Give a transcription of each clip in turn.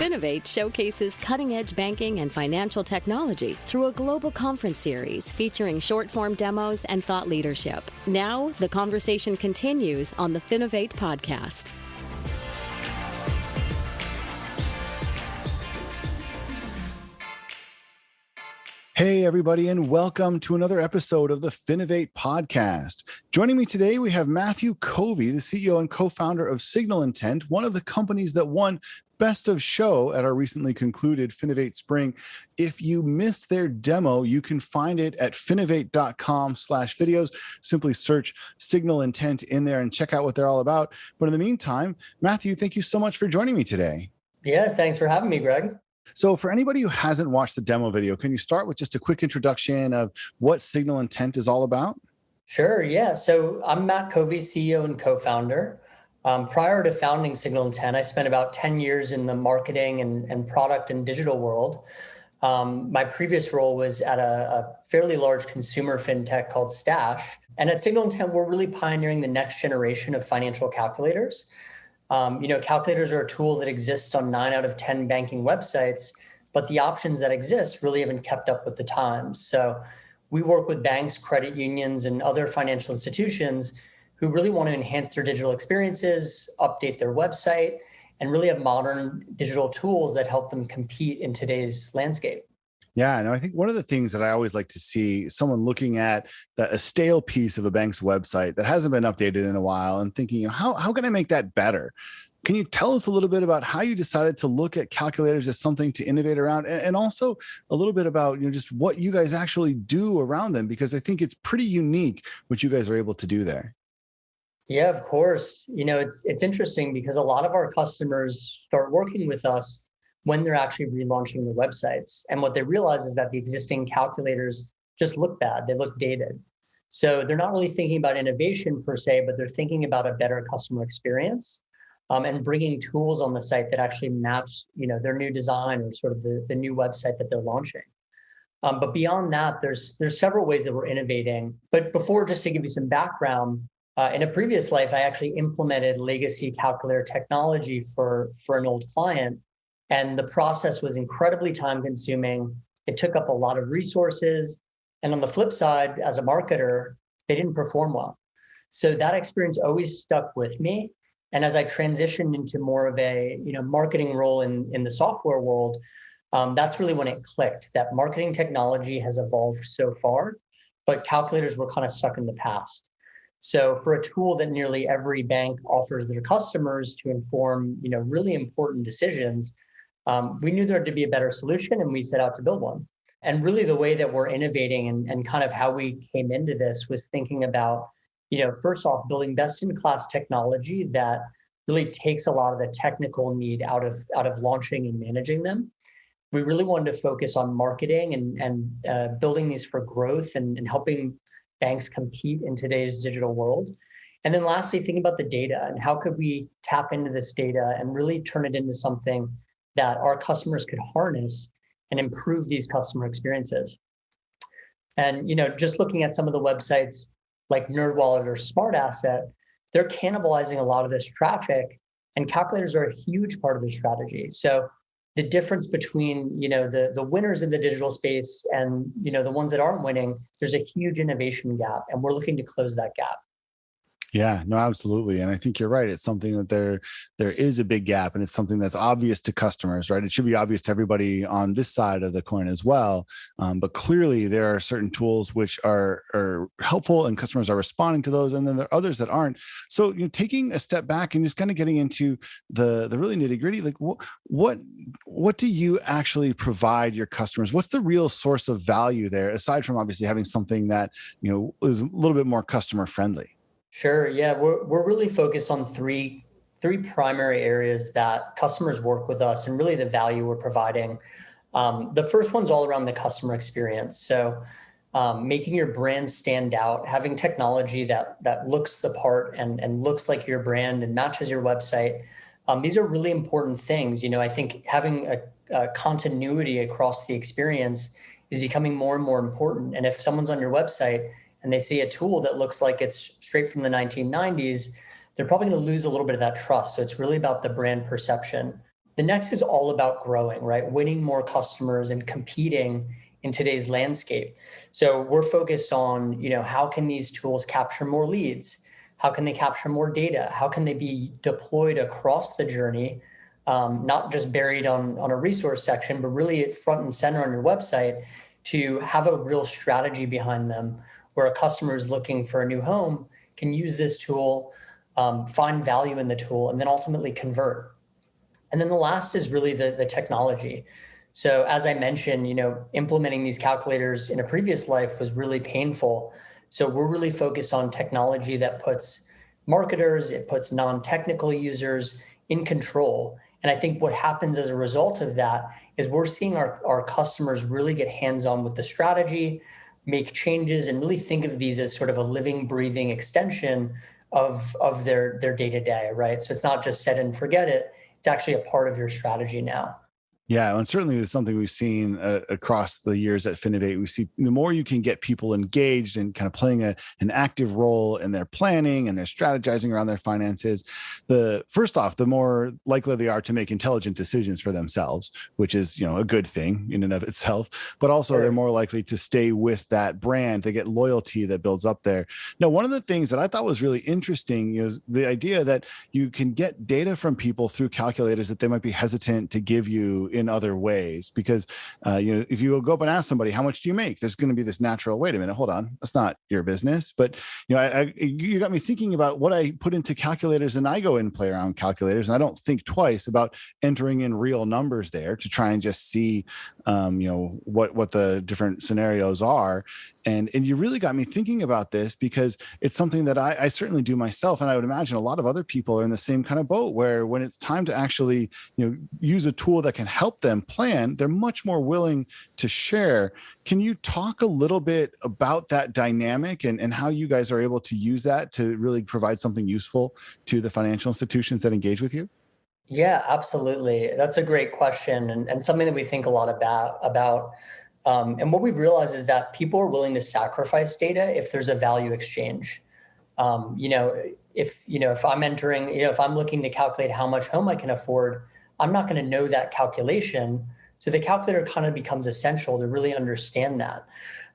Finovate showcases cutting-edge banking and financial technology through a global conference series featuring short-form demos and thought leadership. Now, the conversation continues on the Finovate podcast. Hey, everybody, and welcome to another episode of the Finovate podcast. Joining me today, we have Matthew Covi, the CEO and co-founder of Signal Intent, one of the companies that won Best of Show at our recently concluded FinovateSpring. If you missed their demo, you can find it at finovate.com/videos. Simply search Signal Intent in there and check out what they're all about. But in the meantime, Matthew, thank you so much for joining me today. Yeah, thanks for having me, Greg. So for anybody who hasn't watched the demo video, can you start with just a quick introduction of what Signal Intent is all about? Sure, yeah. So I'm Matt Covi, CEO and co-founder. Prior to founding Signal Intent, I spent about 10 years in the marketing and product and digital world. My previous role was at a fairly large consumer fintech called Stash. And at Signal Intent, we're really pioneering the next generation of financial calculators. Calculators are a tool that exists on 9 out of 10 banking websites, but the options that exist really haven't kept up with the times. So we work with banks, credit unions, and other financial institutions who really want to enhance their digital experiences, update their website, and really have modern digital tools that help them compete in today's landscape. Yeah, no, I think one of the things that I always like to see someone looking at a stale piece of a bank's website that hasn't been updated in a while and thinking, how can I make that better? Can you tell us a little bit about how you decided to look at calculators as something to innovate around, and also a little bit about just what you guys actually do around them? Because I think it's pretty unique what you guys are able to do there. Yeah, of course. It's interesting because a lot of our customers start working with us when they're actually relaunching their websites. And what they realize is that the existing calculators just look bad. They look dated. So they're not really thinking about innovation per se, but they're thinking about a better customer experience and bringing tools on the site that actually match, their new design or sort of the new website that they're launching. But beyond that, there's several ways that we're innovating. But before, just to give you some background, in a previous life, I actually implemented legacy calculator technology for an old client. And the process was incredibly time consuming. It took up a lot of resources. And on the flip side, as a marketer, they didn't perform well. So that experience always stuck with me. And as I transitioned into more of a marketing role in the software world, that's really when it clicked, that marketing technology has evolved so far, but calculators were kind of stuck in the past. So for a tool that nearly every bank offers their customers to inform really important decisions, we knew there had to be a better solution, and we set out to build one. And really the way that we're innovating and kind of how we came into this was thinking about, first off, building best-in-class technology that really takes a lot of the technical need out of launching and managing them. We really wanted to focus on marketing and building these for growth and helping banks compete in today's digital world. And then lastly, thinking about the data and how could we tap into this data and really turn it into something that our customers could harness and improve these customer experiences. And just looking at some of the websites like NerdWallet or SmartAsset, they're cannibalizing a lot of this traffic, and calculators are a huge part of the strategy. So the difference between the winners in the digital space and the ones that aren't winning, there's a huge innovation gap, and we're looking to close that gap. Yeah, no, absolutely. And I think you're right. It's something that there is a big gap, and it's something that's obvious to customers, right? It should be obvious to everybody on this side of the coin as well. But clearly there are certain tools which are helpful and customers are responding to those. And then there are others that aren't. So taking a step back and just kind of getting into the really nitty gritty, like what do you actually provide your customers? What's the real source of value there, aside from obviously having something that, is a little bit more customer friendly? Sure. Yeah, we're really focused on three primary areas that customers work with us and really the value we're providing. The first one's all around the customer experience. So making your brand stand out, having technology that looks the part and looks like your brand and matches your website. These are really important things. I think having a continuity across the experience is becoming more and more important. And if someone's on your website and they see a tool that looks like it's straight from the 1990s, they're probably going to lose a little bit of that trust. So it's really about the brand perception. The next is all about growing, right? Winning more customers and competing in today's landscape. So we're focused on, how can these tools capture more leads? How can they capture more data? How can they be deployed across the journey, not just buried on a resource section, but really front and center on your website to have a real strategy behind them where a customer is looking for a new home can use this tool, find value in the tool, and then ultimately convert. And then the last is really the technology. So as I mentioned, implementing these calculators in a previous life was really painful. So we're really focused on technology that puts marketers, it puts non-technical users in control. And I think what happens as a result of that is we're seeing our customers really get hands-on with the strategy, make changes, and really think of these as sort of a living, breathing extension of their day-to-day, right? So it's not just set and forget it. It's actually a part of your strategy now. Yeah, and certainly it's something we've seen across the years at Finovate. We see the more you can get people engaged and kind of playing an active role in their planning and their strategizing around their finances, the more likely they are to make intelligent decisions for themselves, which is a good thing in and of itself. But also Sure. They're more likely to stay with that brand. They get loyalty that builds up there. Now, one of the things that I thought was really interesting is the idea that you can get data from people through calculators that they might be hesitant to give you in other ways, because if you go up and ask somebody, how much do you make, there's going to be this natural, wait a minute, hold on, that's not your business. But you got me thinking about what I put into calculators, and I go in and play around calculators, and I don't think twice about entering in real numbers there to try and just see what the different scenarios are. And you really got me thinking about this, because it's something that I certainly do myself. And I would imagine a lot of other people are in the same kind of boat, where when it's time to actually use a tool that can help them plan, they're much more willing to share. Can you talk a little bit about that dynamic and how you guys are able to use that to really provide something useful to the financial institutions that engage with you? Yeah, absolutely. That's a great question, and something that we think a lot about. And what we've realized is that people are willing to sacrifice data if there's a value exchange. If I'm entering, if I'm looking to calculate how much home I can afford, I'm not going to know that calculation. So the calculator kind of becomes essential to really understand that.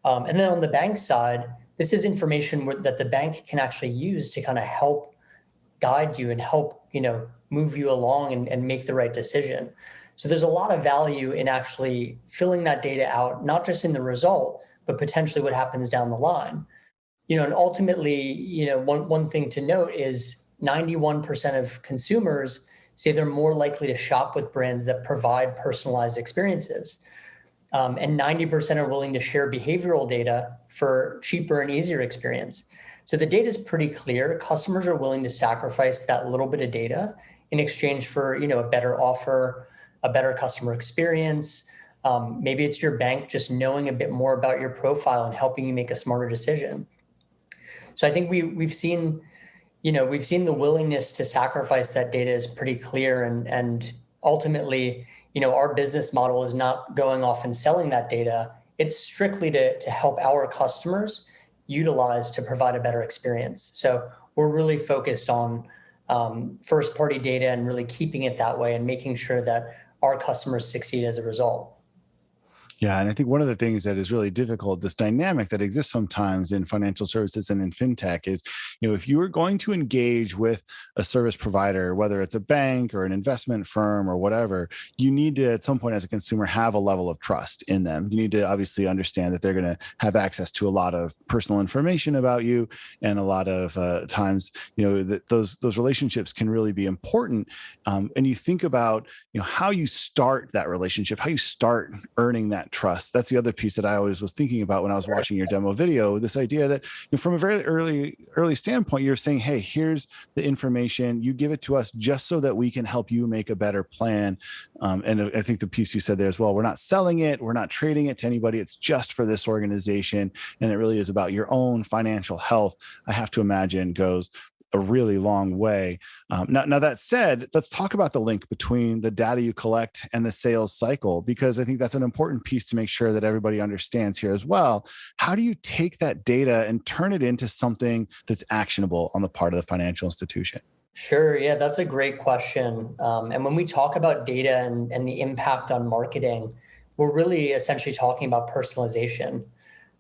And then on the bank side, this is information that the bank can actually use to kind of help guide you and help, move you along and make the right decision. So there's a lot of value in actually filling that data out, not just in the result, but potentially what happens down the line. And ultimately, one thing to note is 91% of consumers say they're more likely to shop with brands that provide personalized experiences. And 90% are willing to share behavioral data for cheaper and easier experience. So the data is pretty clear. Customers are willing to sacrifice that little bit of data in exchange for, a better offer, a better customer experience. Maybe it's your bank just knowing a bit more about your profile and helping you make a smarter decision. So I think we've seen the willingness to sacrifice that data is pretty clear, and ultimately, our business model is not going off and selling that data. It's strictly to help our customers utilize to provide a better experience. So we're really focused on first party data and really keeping it that way and making sure that our customers succeed as a result. Yeah, and I think one of the things that is really difficult, this dynamic that exists sometimes in financial services and in fintech is, if you are going to engage with a service provider, whether it's a bank or an investment firm or whatever, you need to, at some point as a consumer, have a level of trust in them. You need to obviously understand that they're going to have access to a lot of personal information about you, and a lot of times, that those relationships can really be important. And you think about, how you start that relationship, how you start earning that trust. That's the other piece that I always was thinking about when I was watching your demo video, this idea that from a very early standpoint, you're saying, hey, here's the information, you give it to us just so that we can help you make a better plan. And I think the piece you said there as well, we're not selling it, we're not trading it to anybody, it's just for this organization. And it really is about your own financial health, I have to imagine goes a really long way. Now that said, let's talk about the link between the data you collect and the sales cycle, because I think that's an important piece to make sure that everybody understands here as well. How do you take that data and turn it into something that's actionable on the part of the financial institution? Sure. Yeah, that's a great question. And when we talk about data and the impact on marketing, we're really essentially talking about personalization.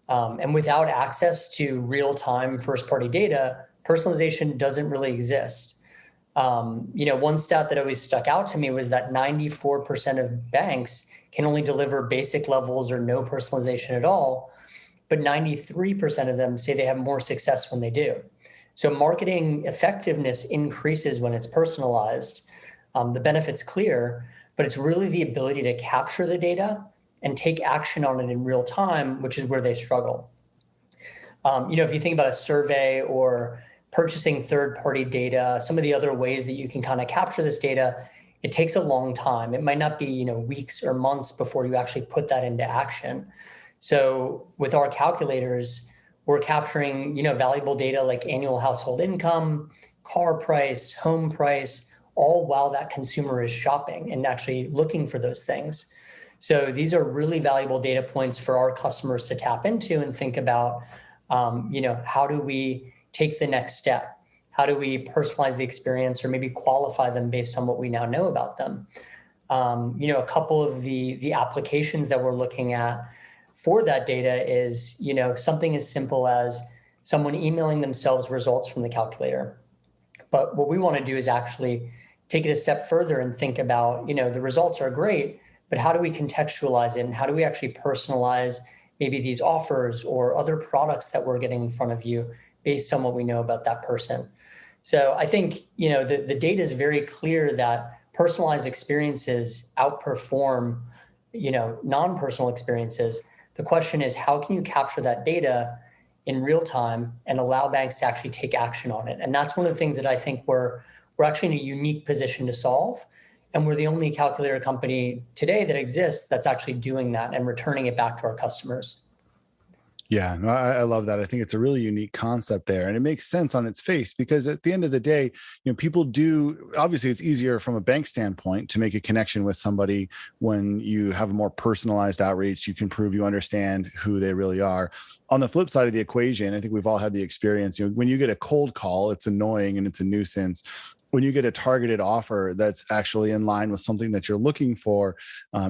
And without access to real-time first-party data, personalization doesn't really exist. One stat that always stuck out to me was that 94% of banks can only deliver basic levels or no personalization at all, but 93% of them say they have more success when they do. So marketing effectiveness increases when it's personalized. The benefit's clear, but it's really the ability to capture the data and take action on it in real time, which is where they struggle. If you think about a survey or purchasing third-party data, some of the other ways that you can kind of capture this data, it takes a long time. It might not be, weeks or months before you actually put that into action. So with our calculators, we're capturing, valuable data like annual household income, car price, home price, all while that consumer is shopping and actually looking for those things. So these are really valuable data points for our customers to tap into and think about, how do we take the next step? How do we personalize the experience or maybe qualify them based on what we now know about them? A couple of the applications that we're looking at for that data is, something as simple as someone emailing themselves results from the calculator. But what we want to do is actually take it a step further and think about, the results are great, but how do we contextualize it? And how do we actually personalize maybe these offers or other products that we're getting in front of you based on what we know about that person? So I think, the data is very clear that personalized experiences outperform, non-personal experiences. The question is, how can you capture that data in real time and allow banks to actually take action on it? And that's one of the things that I think we're actually in a unique position to solve. And we're the only calculator company today that exists that's actually doing that and returning it back to our customers. Yeah, no, I love that. I think it's a really unique concept there, and it makes sense on its face because at the end of the day, people do. Obviously, it's easier from a bank standpoint to make a connection with somebody when you have a more personalized outreach. You can prove you understand who they really are. On the flip side of the equation, I think we've all had the experience. When you get a cold call, it's annoying and it's a nuisance. When you get a targeted offer that's actually in line with something that you're looking for,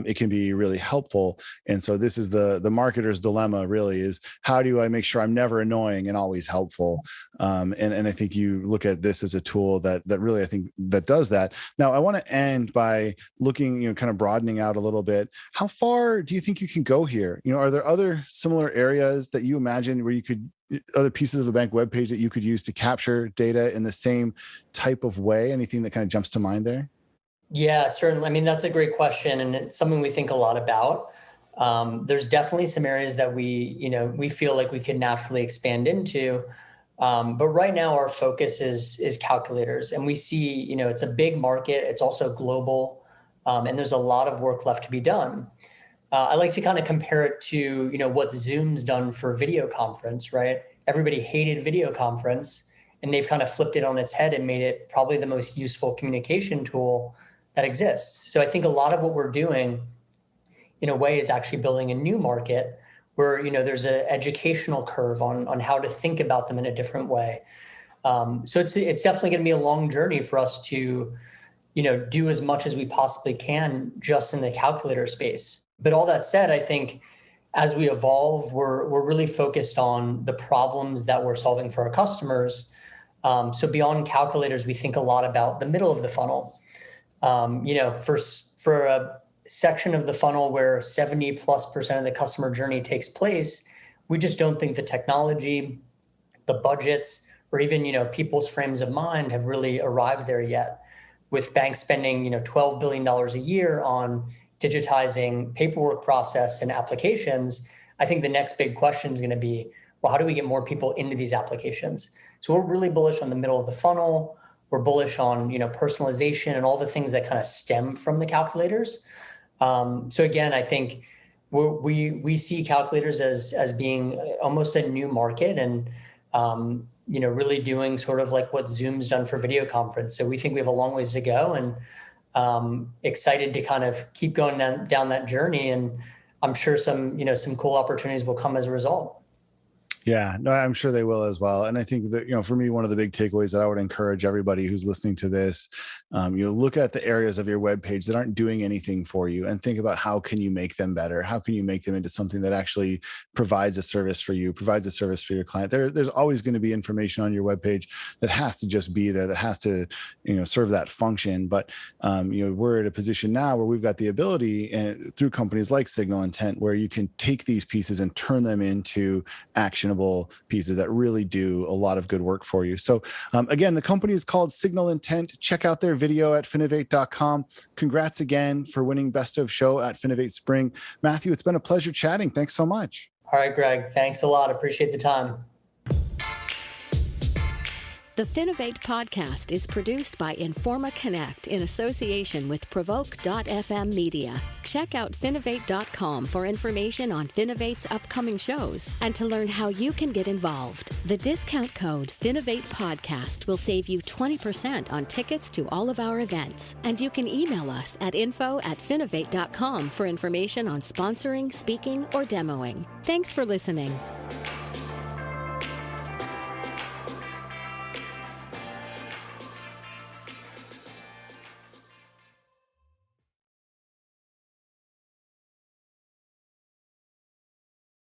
it can be really helpful. And so this is the marketer's dilemma, really, is how do I make sure I'm never annoying and always helpful? And I think you look at this as a tool that really, I think, that does that. Now, I want to end by looking, kind of broadening out a little bit. How far do you think you can go here? Are there other similar areas that you imagine where you could, other pieces of the bank webpage that you could use to capture data in the same type of way? Anything that kind of jumps to mind there? Yeah, certainly. I mean, that's a great question, and it's something we think a lot about. There's definitely some areas that we feel like we could naturally expand into. But right now, our focus is calculators, and we see, it's a big market. It's also global, and there's a lot of work left to be done. I like to kind of compare it to, what Zoom's done for video conference, right? Everybody hated video conference, and they've kind of flipped it on its head and made it probably the most useful communication tool that exists. So I think a lot of what we're doing, in a way, is actually building a new market where, there's an educational curve on how to think about them in a different way. So it's definitely going to be a long journey for us to, do as much as we possibly can just in the calculator space. But all that said, I think as we evolve, we're really focused on the problems that we're solving for our customers. So beyond calculators, we think a lot about the middle of the funnel. For a section of the funnel where 70+% of the customer journey takes place, we just don't think the technology, the budgets, or even, people's frames of mind have really arrived there yet. With banks spending, $12 billion a year on digitizing paperwork process and applications, I think the next big question is going to be, well, how do we get more people into these applications? So we're really bullish on the middle of the funnel. We're bullish on, personalization and all the things that kind of stem from the calculators. So again, I think we see calculators as being almost a new market and, really doing sort of like what Zoom's done for video conference. So we think we have a long ways to go, and excited to kind of keep going down that journey. And I'm sure some cool opportunities will come as a result. Yeah, no, I'm sure they will as well. And I think that, for me, one of the big takeaways that I would encourage everybody who's listening to this, look at the areas of your web page that aren't doing anything for you and think about how can you make them better? How can you make them into something that actually provides a service for you, provides a service for your client? There's always going to be information on your web page that has to just be there, that has to, serve that function. But, we're at a position now where we've got the ability through companies like Signal Intent, where you can take these pieces and turn them into actionable pieces that really do a lot of good work for you. So again, the company is called Signal Intent. Check out their video at finovate.com. Congrats again for winning Best of Show at FinovateSpring. Matthew, it's been a pleasure chatting. Thanks so much. All right, Greg. Thanks a lot. Appreciate the time. The Finovate podcast is produced by Informa Connect in association with Provoke.fm Media. Check out Finovate.com for information on Finovate's upcoming shows and to learn how you can get involved. The discount code Finovate Podcast will save you 20% on tickets to all of our events. And you can email us at info@Finovate.com for information on sponsoring, speaking, or demoing. Thanks for listening.